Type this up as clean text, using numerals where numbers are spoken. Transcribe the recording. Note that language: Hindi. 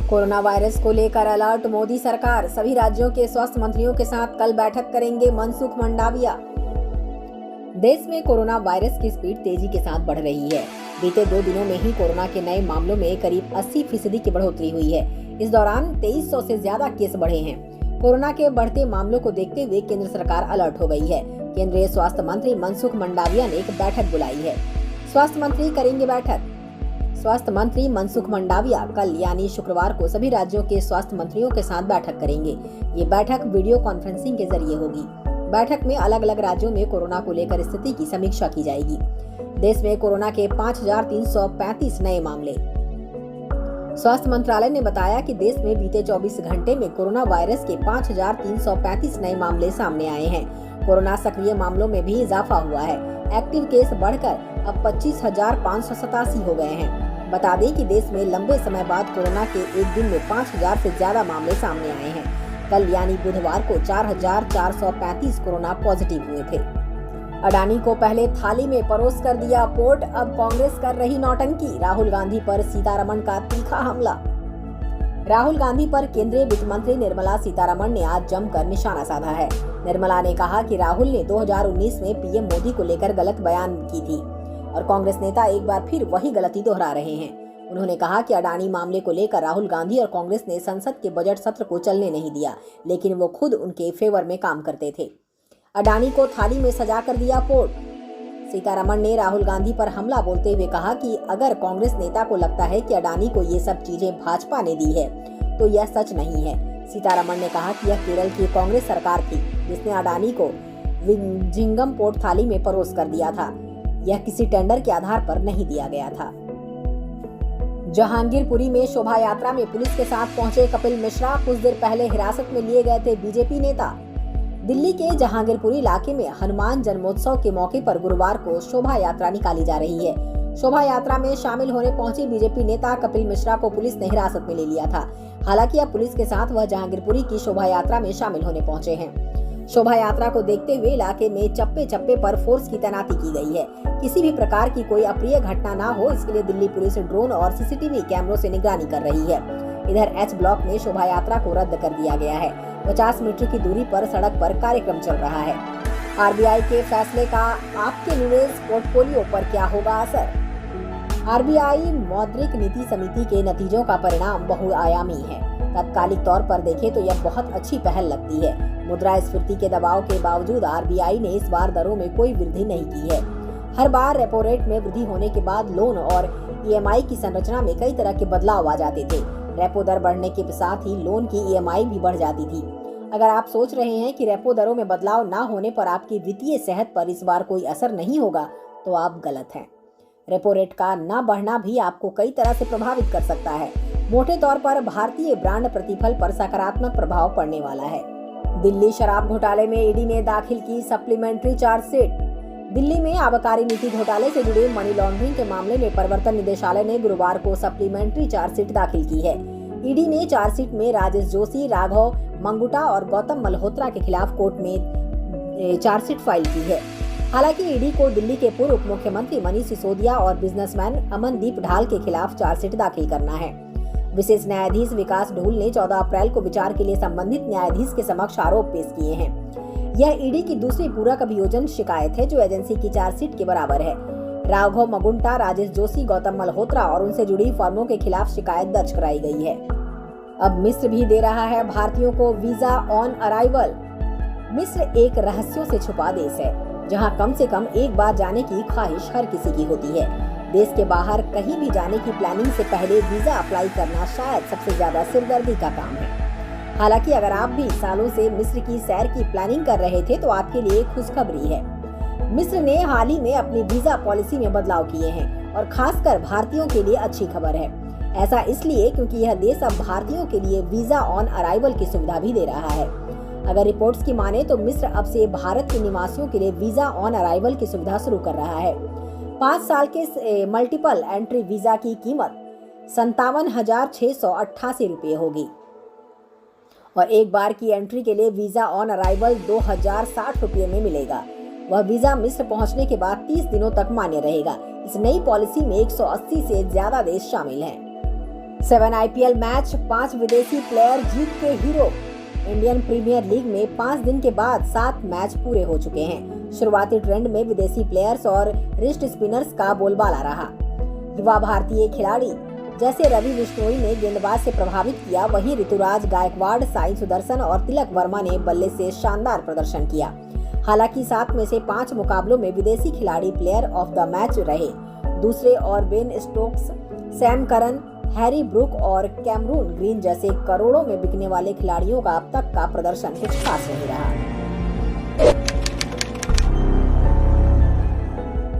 कोरोना वायरस को लेकर अलर्ट मोदी सरकार। सभी राज्यों के स्वास्थ्य मंत्रियों के साथ कल बैठक करेंगे मनसुख मंडाविया। देश में कोरोना वायरस की स्पीड तेजी के साथ बढ़ रही है। बीते 2 दिनों में ही कोरोना के नए मामलों में करीब 80% की बढ़ोतरी हुई है। इस दौरान 2300 से ज्यादा केस बढ़े हैं। कोरोना के बढ़ते मामलों को देखते हुए केंद्र सरकार अलर्ट हो गई है। केंद्रीय स्वास्थ्य मंत्री मनसुख मंडाविया ने एक बैठक बुलाई है। स्वास्थ्य मंत्री करेंगे बैठक। स्वास्थ्य मंत्री मनसुख मंडाविया कल यानी शुक्रवार को सभी राज्यों के स्वास्थ्य मंत्रियों के साथ बैठक करेंगे। ये बैठक वीडियो कॉन्फ्रेंसिंग के जरिए होगी। बैठक में अलग अलग राज्यों में कोरोना को लेकर स्थिति की समीक्षा की जाएगी। देश में कोरोना के 5335 नए मामले। स्वास्थ्य मंत्रालय ने बताया कि देश में बीते 24 घंटे में कोरोना वायरस के 5335 नए मामले सामने आए हैं। कोरोना सक्रिय मामलों में भी इजाफा हुआ है। एक्टिव केस बढ़कर अब 25,587 हो गए हैं। बता दें कि देश में लंबे समय बाद कोरोना के एक दिन में 5000 से ज्यादा मामले सामने आए हैं। कल यानी बुधवार को 4435 कोरोना पॉजिटिव हुए थे। अडानी को पहले थाली में परोस कर दिया पोर्ट, अब कांग्रेस कर रही नौटंकी। राहुल गांधी पर सीतारमण का तीखा हमला। राहुल गांधी पर केंद्रीय वित्त मंत्री निर्मला सीतारमण ने आज जमकर निशाना साधा है। निर्मला ने कहा कि राहुल ने 2019 में पीएम मोदी को लेकर गलत बयान की थी और कांग्रेस नेता एक बार फिर वही गलती दोहरा रहे हैं। उन्होंने कहा कि अडानी मामले को लेकर राहुल गांधी और कांग्रेस ने संसद के बजट सत्र को चलने नहीं दिया, लेकिन वो खुद उनके फेवर में काम करते थे। अडानी को थाली में सजा कर दिया पोर्ट। सीतारमण ने राहुल गांधी पर हमला बोलते हुए कहा कि अगर कांग्रेस नेता को लगता है कि अडानी को ये सब चीजें भाजपा ने दी है तो यह सच नहीं है। सीतारमण ने कहा कि यह केरल की कांग्रेस सरकार थी जिसने अडानी को विंझिंगम पोर्ट थाली में परोस कर दिया था। यह किसी टेंडर के आधार पर नहीं दिया गया था। जहांगीरपुरी में शोभा यात्रा में पुलिस के साथ पहुंचे कपिल मिश्रा। कुछ देर पहले हिरासत में लिए गए थे बीजेपी नेता। दिल्ली के जहांगीरपुरी इलाके में हनुमान जन्मोत्सव के मौके पर गुरुवार को शोभा यात्रा निकाली जा रही है। शोभा यात्रा में शामिल होने पहुंचे बीजेपी नेता कपिल मिश्रा को पुलिस ने हिरासत में ले लिया था। हालांकि अब पुलिस के साथ वह जहांगीरपुरी की शोभा यात्रा में शामिल होने पहुंचे हैं। शोभा यात्रा को देखते हुए इलाके में चप्पे चप्पे पर फोर्स की तैनाती की गई है। किसी भी प्रकार की कोई अप्रिय घटना न हो, इसके लिए दिल्ली पुलिस ड्रोन और सीसीटीवी कैमरों से निगरानी कर रही है। इधर एच ब्लॉक में शोभा यात्रा को रद्द कर दिया गया है। 50 मीटर की दूरी पर सड़क पर कार्यक्रम चल रहा है। आरबीआई के फैसले का आपके निवेश पोर्टफोलियो पर क्या होगा असर? आरबीआई मौद्रिक नीति समिति के नतीजों का परिणाम बहुआयामी है। तात्कालिक तौर पर देखें तो यह बहुत अच्छी पहल लगती है। मुद्रास्फीति के दबाव के बावजूद आरबीआई ने इस बार दरों में कोई वृद्धि नहीं की है। हर बार रेपो रेट में वृद्धि होने के बाद लोन और ईएमआई की संरचना में कई तरह के बदलाव आ जाते थे। रेपो दर बढ़ने के साथ ही लोन की ईएमआई भी बढ़ जाती थी। अगर आप सोच रहे हैं कि रेपो दरों में बदलाव न होने पर आपकी वित्तीय सेहत पर इस बार कोई असर नहीं होगा, तो आप गलत हैं। रेपो रेट का न बढ़ना भी आपको कई तरह से प्रभावित कर सकता है। मोटे तौर पर भारतीय ब्रांड प्रतिफल पर सकारात्मक प्रभाव पड़ने वाला है। दिल्ली शराब घोटाले में ईडी ने दाखिल की सप्लीमेंट्री चार्जशीट। दिल्ली में आबकारी नीति घोटाले से जुड़े मनी लॉन्ड्रिंग के मामले में प्रवर्तन निदेशालय ने गुरुवार को सप्लीमेंट्री चार्जशीट दाखिल की है। ईडी ने चार्जशीट में राजेश जोशी, राघव मंगुटा और गौतम मल्होत्रा के खिलाफ कोर्ट में चार्जशीट फाइल की है। हालांकि ईडी को दिल्ली के पूर्व उप मुख्यमंत्री मनीष सिसोदिया और बिजनेसमैन अमनदीप ढाल के खिलाफ चार्जशीट दाखिल करना है। विशेष न्यायाधीश विकास ढूल ने 14 अप्रैल को विचार के लिए संबंधित न्यायाधीश के समक्ष आरोप पेश किए हैं। यह ईडी की दूसरी पूरक अभियोजन शिकायत है जो एजेंसी की चार्जशीट के बराबर है। राघव मंगुटा, राजेश जोशी, गौतम मल्होत्रा और उनसे जुड़ी फर्मों के खिलाफ शिकायत दर्ज कराई गई है। अब मिस्र भी दे रहा है भारतीयों को वीजा ऑन अराइवल। मिस्र एक रहस्यों से छुपा देश है जहां कम से कम एक बार जाने की ख्वाहिश हर किसी की होती है। देश के बाहर कहीं भी जाने की प्लानिंग से पहले वीजा अप्लाई करना शायद सबसे ज्यादा सिरदर्दी का काम है। हालांकि अगर आप भी सालों से मिस्र की सैर की प्लानिंग कर रहे थे तो आपके लिए खुशखबरी है। मिस्र ने हाल ही में अपनी वीजा पॉलिसी में बदलाव किए हैं और खासकर भारतीयों के लिए अच्छी खबर है। ऐसा इसलिए क्योंकि यह देश अब भारतीयों के लिए वीजा ऑन अराइवल की सुविधा भी दे रहा है। अगर रिपोर्ट्स की माने तो मिस्र अब से भारत के निवासियों के लिए वीजा ऑन अराइवल की सुविधा शुरू कर रहा है। 5 साल के मल्टीपल एंट्री वीजा की कीमत 57,688 रुपये होगी और एक बार की एंट्री के लिए वीजा ऑन अराइवल 2,060 रुपये में मिलेगा। वह वीजा मिस्र पहुंचने के बाद 30 दिनों तक मान्य रहेगा। इस नई पॉलिसी में 180 से ज्यादा देश शामिल हैं। 7 आईपीएल मैच, 5 विदेशी प्लेयर जीत के हीरो। इंडियन प्रीमियर लीग में 5 दिन के बाद 7 मैच पूरे हो चुके हैं। शुरुआती ट्रेंड में विदेशी प्लेयर्स और रिस्ट स्पिनर्स का बोलबाला रहा। युवा भारतीय खिलाड़ी जैसे रवि बिश्नोई ने गेंदबाज से प्रभावित किया, वहीं ऋतुराज गायकवाड़, साई सुदर्शन और तिलक वर्मा ने बल्ले से शानदार प्रदर्शन किया। हालांकि 7 में से 5 मुकाबलों में विदेशी खिलाड़ी प्लेयर ऑफ द मैच रहे। दूसरे और Ben Stokes, Sam Curran, Harry Brook और कैमरून ग्रीन जैसे करोड़ों में बिकने वाले खिलाड़ियों का अब तक का प्रदर्शन कुछ खास नहीं रहा।